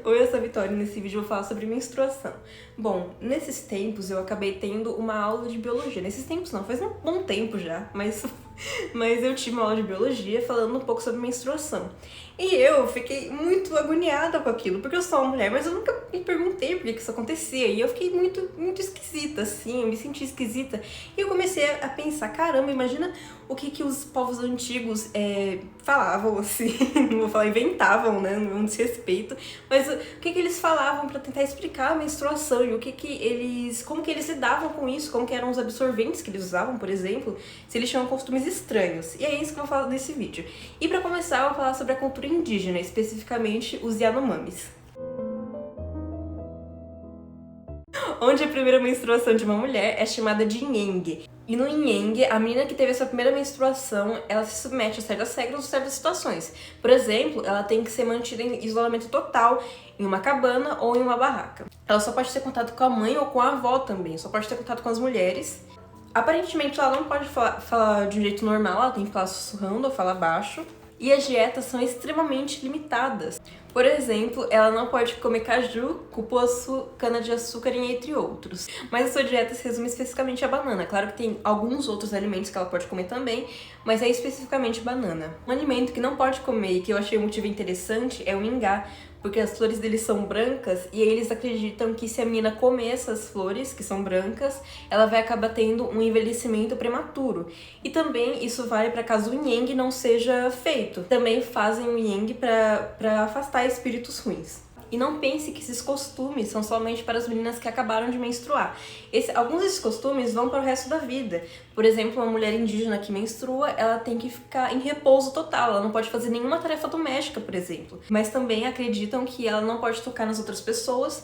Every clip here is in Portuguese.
Oi, eu sou a Vitória e nesse vídeo eu vou falar sobre menstruação. Bom, nesses tempos eu acabei tendo uma aula de biologia. Nesses tempos não, faz um bom tempo já, mas eu tive uma aula de biologia falando um pouco sobre menstruação. E eu fiquei muito agoniada com aquilo, porque eu sou uma mulher, mas eu nunca me perguntei por que isso acontecia. E eu fiquei muito esquisita, assim, eu me senti esquisita. E eu comecei a pensar, caramba, imagina o que os povos antigos falavam, assim, não vou falar inventavam, né, não desrespeito, mas o que eles falavam pra tentar explicar a menstruação e como que eles lidavam com isso, como que eram os absorventes que eles usavam, por exemplo, se eles tinham costumes estranhos. E é isso que eu vou falar nesse vídeo. E pra começar, eu vou falar sobre a cultura indígena, especificamente os Yanomamis. Onde a primeira menstruação de uma mulher é chamada de Nhengue. E no Nhengue, a menina que teve a sua primeira menstruação, ela se submete a certas regras ou certas situações. Por exemplo, ela tem que ser mantida em isolamento total, em uma cabana ou em uma barraca. Ela só pode ter contato com a mãe ou com a avó também, só pode ter contato com as mulheres. Aparentemente, ela não pode falar de um jeito normal, ela tem que falar sussurrando ou falar baixo. E as dietas são extremamente limitadas. Por exemplo, ela não pode comer caju, cupuaçu, cana-de-açúcar, entre outros. Mas a sua dieta se resume especificamente à banana. Claro que tem alguns outros alimentos que ela pode comer também, mas é especificamente banana. Um alimento que não pode comer e que eu achei um motivo interessante é o ingá, porque as flores deles são brancas e aí eles acreditam que se a menina comer essas flores, que são brancas, ela vai acabar tendo um envelhecimento prematuro. E também isso vale para caso o Nhengue não seja feito. Também fazem o Nhengue para afastar espíritos ruins. E não pense que esses costumes são somente para as meninas que acabaram de menstruar. Alguns desses costumes vão para o resto da vida. Por exemplo, uma mulher indígena que menstrua, ela tem que ficar em repouso total. Ela não pode fazer nenhuma tarefa doméstica, por exemplo. Mas também acreditam que ela não pode tocar nas outras pessoas,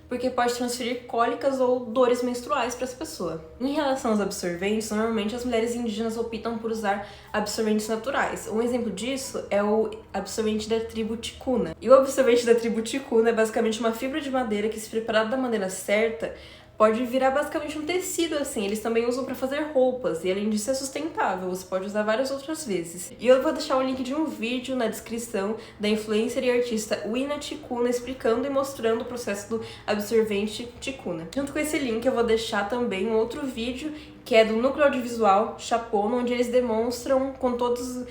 porque pode transferir cólicas ou dores menstruais para essa pessoa. Em relação aos absorventes, normalmente as mulheres indígenas optam por usar absorventes naturais. Um exemplo disso é o absorvente da tribo Ticuna. E o absorvente da tribo Ticuna é basicamente uma fibra de madeira que, se preparada da maneira certa, pode virar basicamente um tecido, assim. Eles também usam para fazer roupas e, além disso, é sustentável. Você pode usar várias outras vezes. E eu vou deixar o link de um vídeo na descrição da influencer e artista Wina Ticuna explicando e mostrando o processo do absorvente Ticuna. Junto com esse link eu vou deixar também um outro vídeo que é do Núcleo Audiovisual Chapono, onde eles demonstram com todos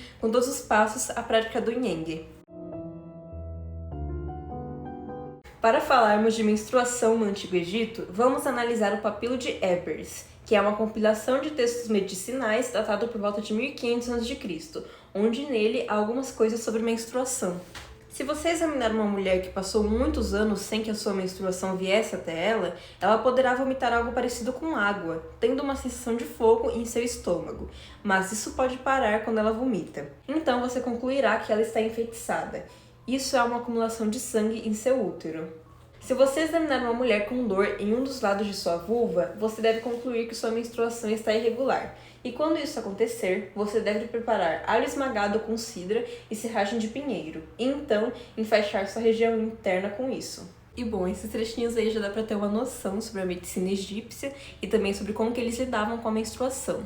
os passos a prática do Nhengue. Para falarmos de menstruação no Antigo Egito, vamos analisar o Papiro de Ebers, que é uma compilação de textos medicinais datado por volta de 1500 a.C., onde nele há algumas coisas sobre menstruação. Se você examinar uma mulher que passou muitos anos sem que a sua menstruação viesse até ela, ela poderá vomitar algo parecido com água, tendo uma sensação de fogo em seu estômago, mas isso pode parar quando ela vomita. Então você concluirá que ela está enfeitiçada. Isso é uma acumulação de sangue em seu útero. Se você examinar uma mulher com dor em um dos lados de sua vulva, você deve concluir que sua menstruação está irregular. E quando isso acontecer, você deve preparar alho esmagado com cidra e serragem de pinheiro, e então enfaixar sua região interna com isso. E bom, esses trechinhos aí já dá para ter uma noção sobre a medicina egípcia e também sobre como que eles lidavam com a menstruação.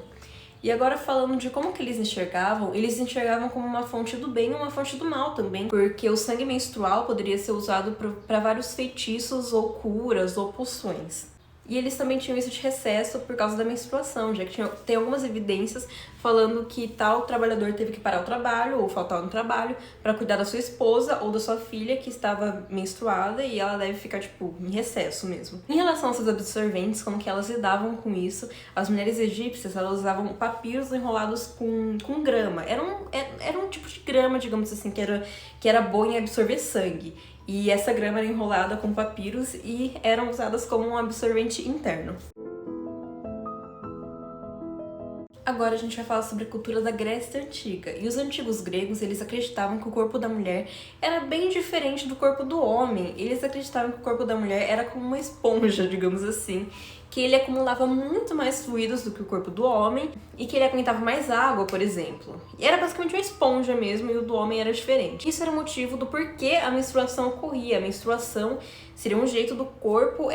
E agora falando de como que eles enxergavam como uma fonte do bem e uma fonte do mal também, porque o sangue menstrual poderia ser usado para vários feitiços ou curas ou poções. E eles também tinham isso de recesso por causa da menstruação, já que tem algumas evidências falando que tal trabalhador teve que parar o trabalho ou faltar no trabalho para cuidar da sua esposa ou da sua filha que estava menstruada e ela deve ficar, em recesso mesmo. Em relação aos seus absorventes, como que elas lidavam com isso, as mulheres egípcias, elas usavam papiros enrolados com grama. Era um tipo de grama, digamos assim, que era boa em absorver sangue. E essa grama era enrolada com papiros e eram usadas como um absorvente interno. Agora a gente vai falar sobre a cultura da Grécia Antiga. E os antigos gregos, eles acreditavam que o corpo da mulher era bem diferente do corpo do homem. Eles acreditavam que o corpo da mulher era como uma esponja, digamos assim, que ele acumulava muito mais fluidos do que o corpo do homem e que ele aguentava mais água, por exemplo. E era basicamente uma esponja mesmo, e o do homem era diferente. Isso era o motivo do porquê a menstruação ocorria. A menstruação seria um jeito do corpo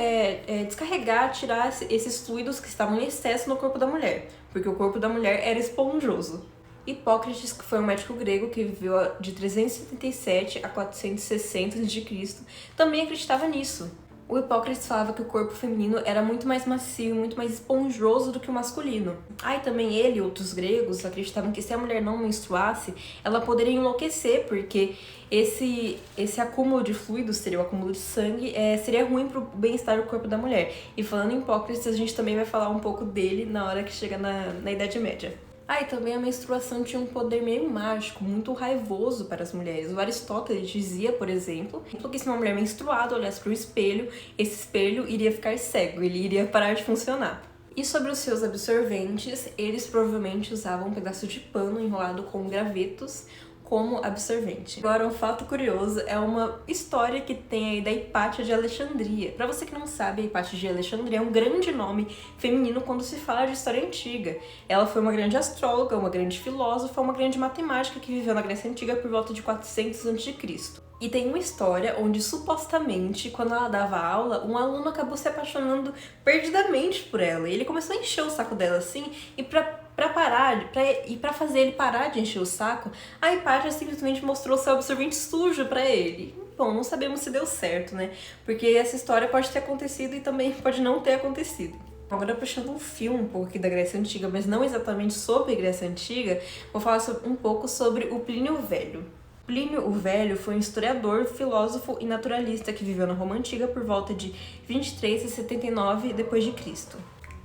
descarregar, tirar esses fluidos que estavam em excesso no corpo da mulher, porque o corpo da mulher era esponjoso. Hipócrates, que foi um médico grego que viveu de 377 a 460 a.C., também acreditava nisso. O Hipócrates falava que o corpo feminino era muito mais macio, muito mais esponjoso do que o masculino. E também ele e outros gregos acreditavam que se a mulher não menstruasse, ela poderia enlouquecer, porque esse acúmulo de fluidos, seria o acúmulo de sangue, seria ruim para o bem-estar do corpo da mulher. E falando em Hipócrates, a gente também vai falar um pouco dele na hora que chega na Idade Média. E também a menstruação tinha um poder meio mágico, muito raivoso para as mulheres. O Aristóteles dizia, por exemplo, que se uma mulher menstruada olhasse para o espelho, esse espelho iria ficar cego, ele iria parar de funcionar. E sobre os seus absorventes, eles provavelmente usavam um pedaço de pano enrolado com gravetos como absorvente. Agora, um fato curioso é uma história que tem aí da Hipátia de Alexandria. Pra você que não sabe, a Hipátia de Alexandria é um grande nome feminino quando se fala de história antiga. Ela foi uma grande astróloga, uma grande filósofa, uma grande matemática que viveu na Grécia Antiga por volta de 400 a.C. E tem uma história onde, supostamente, quando ela dava aula, um aluno acabou se apaixonando perdidamente por ela. E ele começou a encher o saco dela assim, e pra fazer ele parar de encher o saco, a Hipátia simplesmente mostrou seu absorvente sujo pra ele. Bom, não sabemos se deu certo, né? Porque essa história pode ter acontecido e também pode não ter acontecido. Agora, puxando um filme um pouco aqui da Grécia Antiga, mas não exatamente sobre a Grécia Antiga, vou falar um pouco sobre o Plínio o Velho. Plínio o Velho foi um historiador, filósofo e naturalista que viveu na Roma Antiga por volta de 23 a 79 d.C.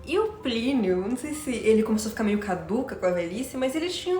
E o Plínio, não sei se ele começou a ficar meio caduca com a velhice, mas ele tinha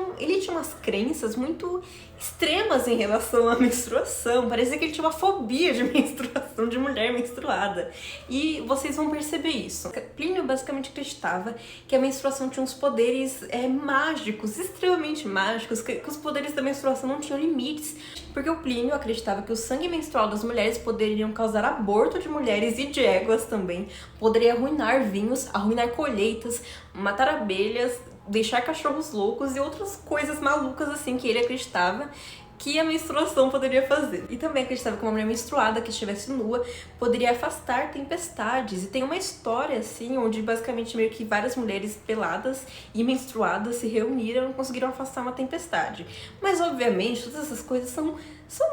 umas crenças muito extremas em relação à menstruação. Parecia que ele tinha uma fobia de menstruação, de mulher menstruada. E vocês vão perceber isso. Plínio basicamente acreditava que a menstruação tinha uns poderes mágicos, extremamente mágicos, que os poderes da menstruação não tinham limites. Porque o Plínio acreditava que o sangue menstrual das mulheres poderiam causar aborto de mulheres e de éguas também, poderia arruinar vinhos, arruinar colheitas, matar abelhas, deixar cachorros loucos e outras coisas malucas assim que ele acreditava que a menstruação poderia fazer. E também acreditava que uma mulher menstruada que estivesse nua poderia afastar tempestades. E tem uma história assim, onde basicamente meio que várias mulheres peladas e menstruadas se reuniram e conseguiram afastar uma tempestade. Mas obviamente todas essas coisas são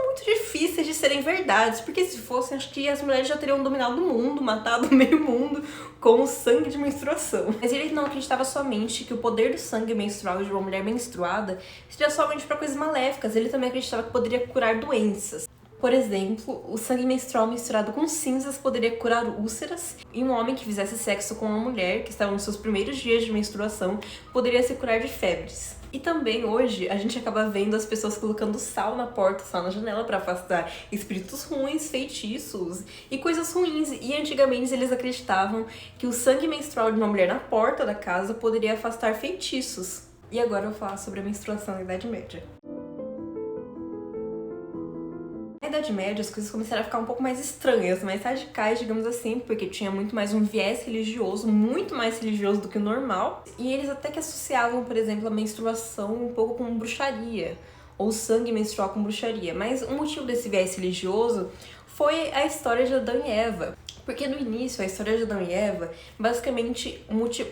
muito difíceis de serem verdades, porque se fossem, acho que as mulheres já teriam dominado o mundo, matado meio mundo com o sangue de menstruação. Mas ele não acreditava somente que o poder do sangue menstrual de uma mulher menstruada seria somente para coisas maléficas, ele também acreditava que poderia curar doenças. Por exemplo, o sangue menstrual misturado com cinzas poderia curar úlceras, e um homem que fizesse sexo com uma mulher que estava nos seus primeiros dias de menstruação poderia se curar de febres. E também hoje a gente acaba vendo as pessoas colocando sal na porta, sal na janela para afastar espíritos ruins, feitiços e coisas ruins. E antigamente eles acreditavam que o sangue menstrual de uma mulher na porta da casa poderia afastar feitiços. E agora eu vou falar sobre a menstruação na Idade Média. Na Idade Média, as coisas começaram a ficar um pouco mais estranhas, mais radicais, digamos assim, porque tinha muito mais um viés religioso, muito mais religioso do que o normal. E eles até que associavam, por exemplo, a menstruação um pouco com bruxaria, ou sangue menstrual com bruxaria. Mas o motivo desse viés religioso foi a história de Adão e Eva. Porque no início, a história de Adão e Eva, basicamente,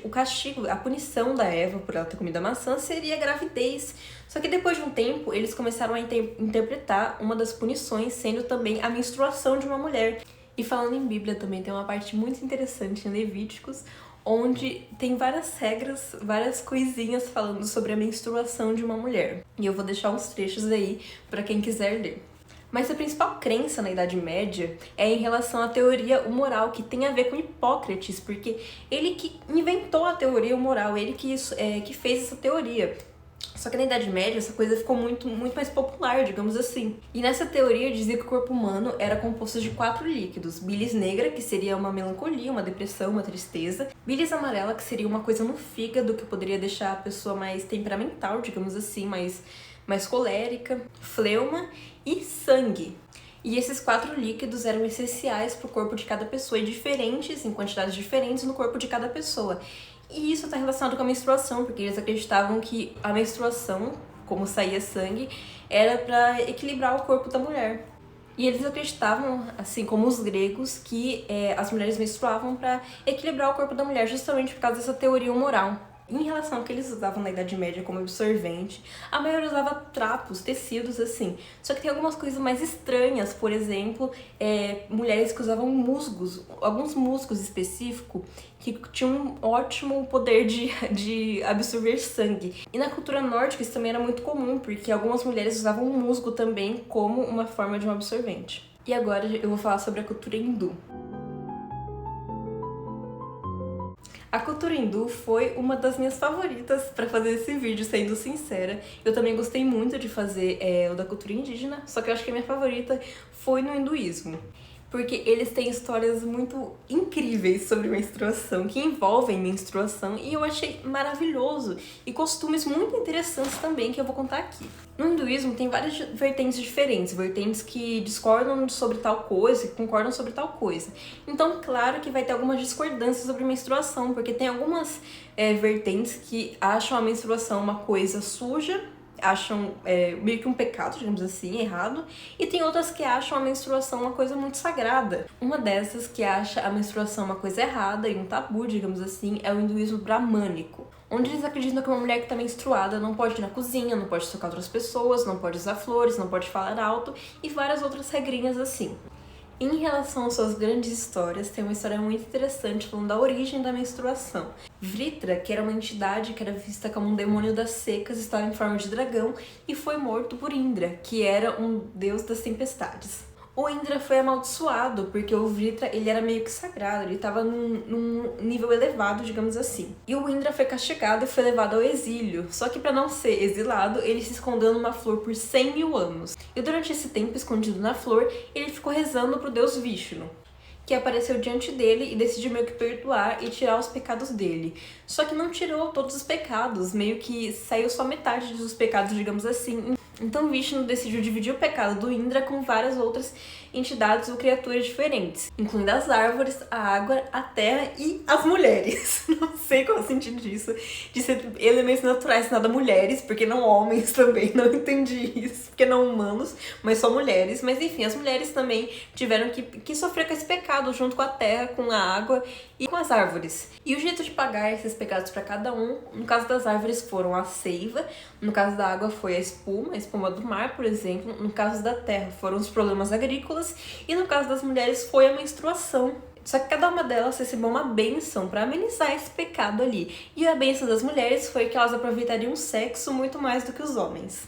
o castigo, a punição da Eva por ela ter comido a maçã seria a gravidez. Só que depois de um tempo, eles começaram a interpretar uma das punições sendo também a menstruação de uma mulher. E falando em Bíblia também, tem uma parte muito interessante em Levíticos, onde tem várias regras, várias coisinhas falando sobre a menstruação de uma mulher. E eu vou deixar uns trechos aí para quem quiser ler. Mas a principal crença na Idade Média é em relação à teoria humoral, que tem a ver com Hipócrates, porque ele que inventou a teoria humoral, ele que fez essa teoria. Só que na Idade Média essa coisa ficou muito mais popular, digamos assim. E nessa teoria dizia que o corpo humano era composto de 4 líquidos. Bilis negra, que seria uma melancolia, uma depressão, uma tristeza. Bilis amarela, que seria uma coisa no fígado, que poderia deixar a pessoa mais temperamental, digamos assim, mais colérica. Fleuma e sangue. E esses 4 líquidos eram essenciais para o corpo de cada pessoa e diferentes, em quantidades diferentes, no corpo de cada pessoa. E isso está relacionado com a menstruação, porque eles acreditavam que a menstruação, como saía sangue, era para equilibrar o corpo da mulher. E eles acreditavam, assim como os gregos, que as mulheres menstruavam para equilibrar o corpo da mulher, justamente por causa dessa teoria humoral. Em relação ao que eles usavam na Idade Média como absorvente, a maioria usava trapos, tecidos assim. Só que tem algumas coisas mais estranhas, por exemplo, mulheres que usavam musgos, alguns musgos específicos que tinham um ótimo poder de absorver sangue. E na cultura nórdica isso também era muito comum, porque algumas mulheres usavam musgo também como uma forma de um absorvente. E agora eu vou falar sobre a cultura hindu. A cultura hindu foi uma das minhas favoritas para fazer esse vídeo, sendo sincera. Eu também gostei muito de fazer o da cultura indígena, só que eu acho que a minha favorita foi no hinduísmo. Porque eles têm histórias muito incríveis sobre menstruação, que envolvem menstruação, e eu achei maravilhoso. E costumes muito interessantes também, que eu vou contar aqui. No hinduísmo tem várias vertentes diferentes, vertentes que discordam sobre tal coisa e concordam sobre tal coisa. Então, claro que vai ter algumas discordâncias sobre menstruação, porque tem algumas vertentes que acham a menstruação uma coisa suja, acham meio que um pecado, digamos assim, errado, e tem outras que acham a menstruação uma coisa muito sagrada. Uma dessas que acha a menstruação uma coisa errada e um tabu, digamos assim, é o hinduísmo bramânico, onde eles acreditam que uma mulher que está menstruada não pode ir na cozinha, não pode tocar outras pessoas, não pode usar flores, não pode falar alto e várias outras regrinhas assim. Em relação às suas grandes histórias, tem uma história muito interessante falando da origem da menstruação. Vritra, que era uma entidade que era vista como um demônio das secas, estava em forma de dragão e foi morto por Indra, que era um deus das tempestades. O Indra foi amaldiçoado porque o Vritra ele era meio que sagrado, ele estava num nível elevado, digamos assim. E o Indra foi castigado e foi levado ao exílio, só que para não ser exilado, ele se escondeu numa flor por 100 mil anos. E durante esse tempo escondido na flor, ele ficou rezando pro deus Vishnu, que apareceu diante dele e decidiu meio que perdoar e tirar os pecados dele. Só que não tirou todos os pecados, meio que saiu só metade dos pecados, digamos assim. Então Vishnu decidiu dividir o pecado do Indra com várias outras entidades ou criaturas diferentes, incluindo as árvores, a água, a terra e as mulheres. Não sei qual é o sentido disso, de ser elementos naturais, nada mulheres, porque não homens também, não entendi isso, porque não humanos, mas só mulheres. Mas enfim, as mulheres também tiveram que sofrer com esse pecado junto com a terra, com a água e com as árvores. E o jeito de pagar esses pecados para cada um, no caso das árvores foram a seiva, no caso da água foi a espuma do mar, por exemplo, no caso da terra foram os problemas agrícolas e no caso das mulheres foi a menstruação. Só que cada uma delas recebeu uma bênção para amenizar esse pecado ali. E a bênção das mulheres foi que elas aproveitariam o sexo muito mais do que os homens.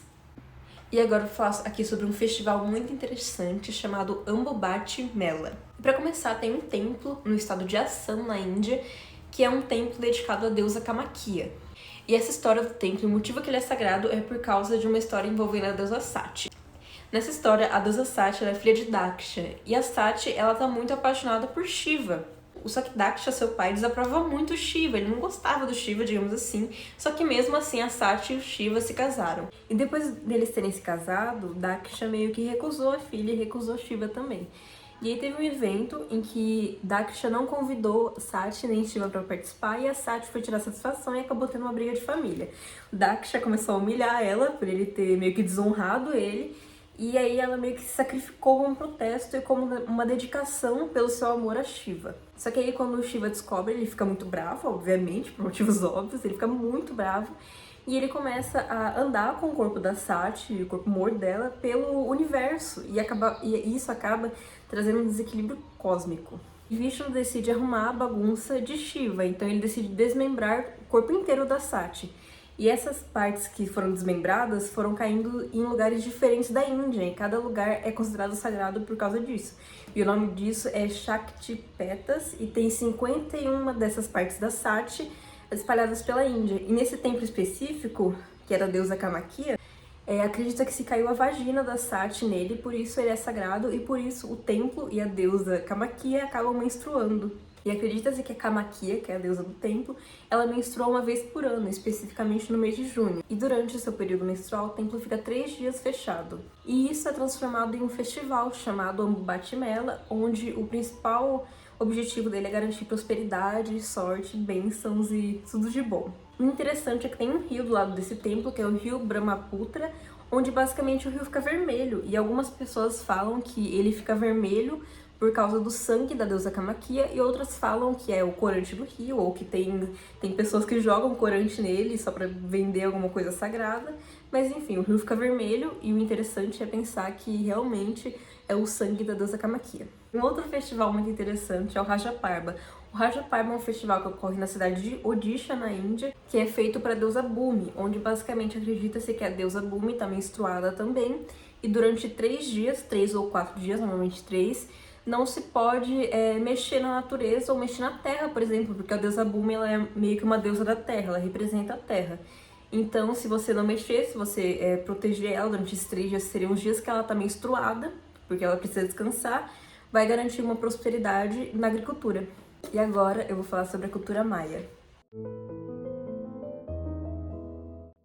E agora eu faço aqui sobre um festival muito interessante chamado Ambubati Mela. Para começar, tem um templo no estado de Assam, na Índia, que é um templo dedicado à deusa Kamakhya. E essa história do templo, o motivo que ele é sagrado é por causa de uma história envolvendo a deusa Sati. Nessa história, a deusa Sati ela é filha de Daksha, e a Sati ela tá muito apaixonada por Shiva. Só que Daksha, seu pai, desaprova muito o Shiva, ele não gostava do Shiva, digamos assim, só que mesmo assim a Sati e o Shiva se casaram. E depois deles terem se casado, Daksha meio que recusou a filha e recusou Shiva também. E aí teve um evento em que Daksha não convidou Sati nem Shiva para participar e a Sati foi tirar satisfação e acabou tendo uma briga de família. Daksha começou a humilhar ela por ele ter meio que desonrado ele e aí ela meio que se sacrificou como um protesto e como uma dedicação pelo seu amor a Shiva. Só que aí quando o Shiva descobre, ele fica muito bravo, obviamente, por motivos óbvios, ele fica muito bravo. E ele começa a andar com o corpo da Sati, o corpo morto dela, pelo universo. E isso acaba trazendo um desequilíbrio cósmico. E Vishnu decide arrumar a bagunça de Shiva, então ele decide desmembrar o corpo inteiro da Sati. E essas partes que foram desmembradas foram caindo em lugares diferentes da Índia, e cada lugar é considerado sagrado por causa disso. E o nome disso é Shaktipetas, e tem 51 dessas partes da Sati espalhadas pela Índia. E nesse templo específico, que era a deusa Kamakhya, acredita que se caiu a vagina da Sati nele, por isso ele é sagrado e por isso o templo e a deusa Kamakhya acabam menstruando. E acredita-se que a Kamakhya, que é a deusa do templo, ela menstrua uma vez por ano, especificamente no mês de junho. E durante o seu período menstrual, o templo fica 3 dias fechado. E isso é transformado em um festival chamado Ambubati Mela, onde o principal objetivo dele é garantir prosperidade, sorte, bênçãos e tudo de bom. O interessante é que tem um rio do lado desse templo, que é o rio Brahmaputra, onde basicamente o rio fica vermelho. E algumas pessoas falam que ele fica vermelho por causa do sangue da deusa Camaquia, e outras falam que é o corante do rio, ou que tem pessoas que jogam corante nele só para vender alguma coisa sagrada. Mas enfim, o rio fica vermelho e o interessante é pensar que realmente é o sangue da deusa Camaquia. Um outro festival muito interessante é o Raja Parba. O Raja Parba é um festival que ocorre na cidade de Odisha, na Índia, que é feito para a deusa Bhumi, onde basicamente acredita-se que a deusa Bhumi está menstruada também, e durante 3 dias, 3 ou 4 dias, normalmente 3, não se pode mexer na natureza ou mexer na terra, por exemplo, porque a deusa Bhumi ela é meio que uma deusa da terra, ela representa a terra. Então, se você não mexer, se você proteger ela durante esses 3 dias, seriam os dias que ela está menstruada, porque ela precisa descansar, vai garantir uma prosperidade na agricultura. E agora eu vou falar sobre a cultura maia.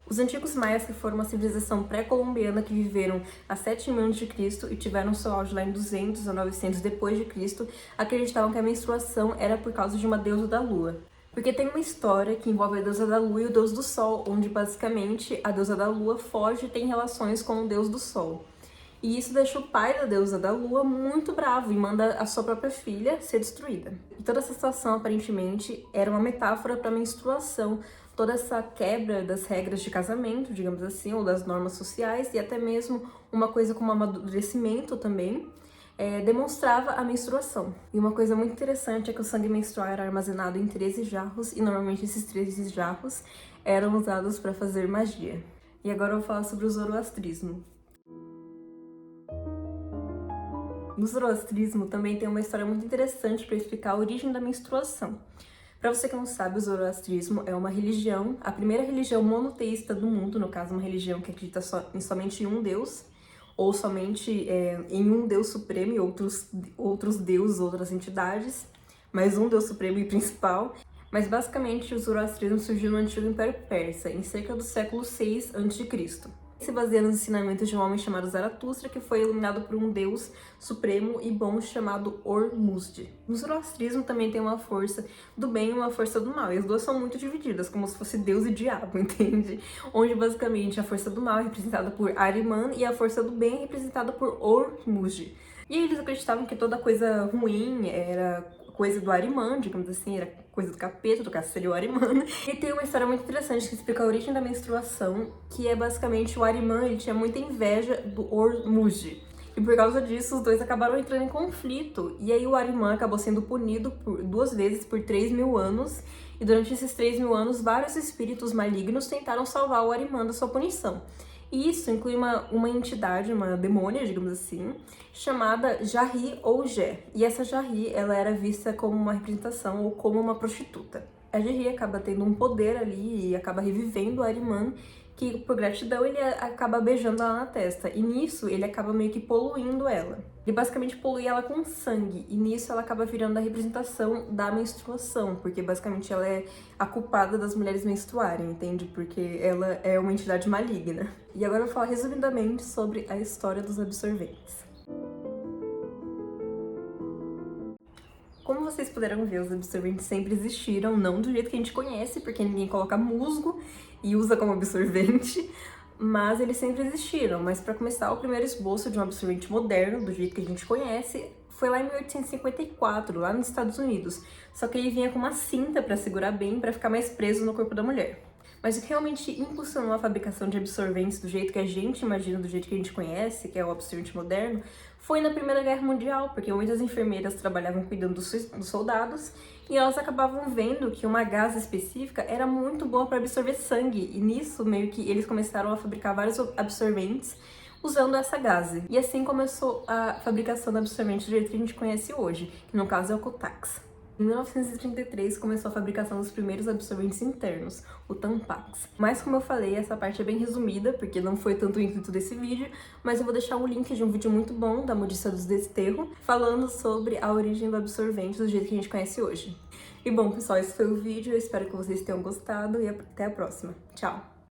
Os antigos maias, que foram uma civilização pré-colombiana que viveram há 7.000 a.C. e tiveram seu auge lá em 200 a 900 depois de Cristo, acreditavam que a menstruação era por causa de uma deusa da lua. Porque tem uma história que envolve a deusa da lua e o deus do sol, onde basicamente a deusa da lua foge e tem relações com o deus do sol. E isso deixa o pai da deusa da lua muito bravo e manda a sua própria filha ser destruída. E toda essa situação, aparentemente, era uma metáfora para a menstruação, toda essa quebra das regras de casamento, digamos assim, ou das normas sociais, e até mesmo uma coisa como amadurecimento também, demonstrava a menstruação. E uma coisa muito interessante é que o sangue menstrual era armazenado em 13 jarros, e normalmente esses 13 jarros eram usados para fazer magia. E agora eu vou falar sobre o zoroastrismo. No zoroastrismo também tem uma história muito interessante para explicar a origem da menstruação. Para você que não sabe, o zoroastrismo é uma religião, a primeira religião monoteísta do mundo, no caso uma religião que acredita somente em um deus, ou somente em um deus supremo e outros deuses, outras entidades, mas um deus supremo e principal. Mas basicamente o zoroastrismo surgiu no antigo Império Persa, em cerca do século VI a.C. Se baseia nos ensinamentos de um homem chamado Zaratustra, que foi iluminado por um deus supremo e bom chamado Ormuzd. No zoroastrismo também tem uma força do bem e uma força do mal, e as duas são muito divididas, como se fosse Deus e diabo, entende? Onde basicamente a força do mal é representada por Ahriman e a força do bem é representada por Ormuzd. E eles acreditavam que toda coisa ruim era coisa do Ahriman, digamos assim, era coisa do capeta, do caso seria o Ahriman. E tem uma história muito interessante que explica a origem da menstruação, que é basicamente o Ahriman, ele tinha muita inveja do Ormuzd. E por causa disso, os dois acabaram entrando em conflito. E aí o Ahriman acabou sendo punido por 2 vezes por 3.000 anos. E durante esses 3.000 anos, vários espíritos malignos tentaram salvar o Ahriman da sua punição. E isso inclui uma entidade, uma demônia, digamos assim, chamada Jarri ou Jé. E essa Jarri, ela era vista como uma representação ou como uma prostituta. A Jarri acaba tendo um poder ali e acaba revivendo o Ahriman, que por gratidão ele acaba beijando ela na testa. E nisso ele acaba meio que poluindo ela. Ele basicamente polui ela com sangue. E nisso ela acaba virando a representação da menstruação. Porque basicamente ela é a culpada das mulheres menstruarem, entende? Porque ela é uma entidade maligna. E agora eu vou falar resumidamente sobre a história dos absorventes. Como vocês puderam ver, os absorventes sempre existiram, não do jeito que a gente conhece, porque ninguém coloca musgo e usa como absorvente, mas eles sempre existiram. Mas para começar, o primeiro esboço de um absorvente moderno, do jeito que a gente conhece, foi lá em 1854, lá nos Estados Unidos. Só que ele vinha com uma cinta para segurar bem, para ficar mais preso no corpo da mulher. Mas o que realmente impulsionou a fabricação de absorventes do jeito que a gente imagina, do jeito que a gente conhece, que é o absorvente moderno, foi na Primeira Guerra Mundial, porque muitas enfermeiras trabalhavam cuidando dos soldados e elas acabavam vendo que uma gás específica era muito boa para absorver sangue, e nisso meio que eles começaram a fabricar vários absorventes usando essa gase. E assim começou a fabricação do absorvente do jeito que a gente conhece hoje, que no caso é o Kotex. Em 1933 começou a fabricação dos primeiros absorventes internos, o Tampax. Mas como eu falei, essa parte é bem resumida, porque não foi tanto o intuito desse vídeo, mas eu vou deixar um link de um vídeo muito bom da Modiça dos Desterro, falando sobre a origem do absorvente do jeito que a gente conhece hoje. E bom, pessoal, esse foi o vídeo, eu espero que vocês tenham gostado e até a próxima. Tchau!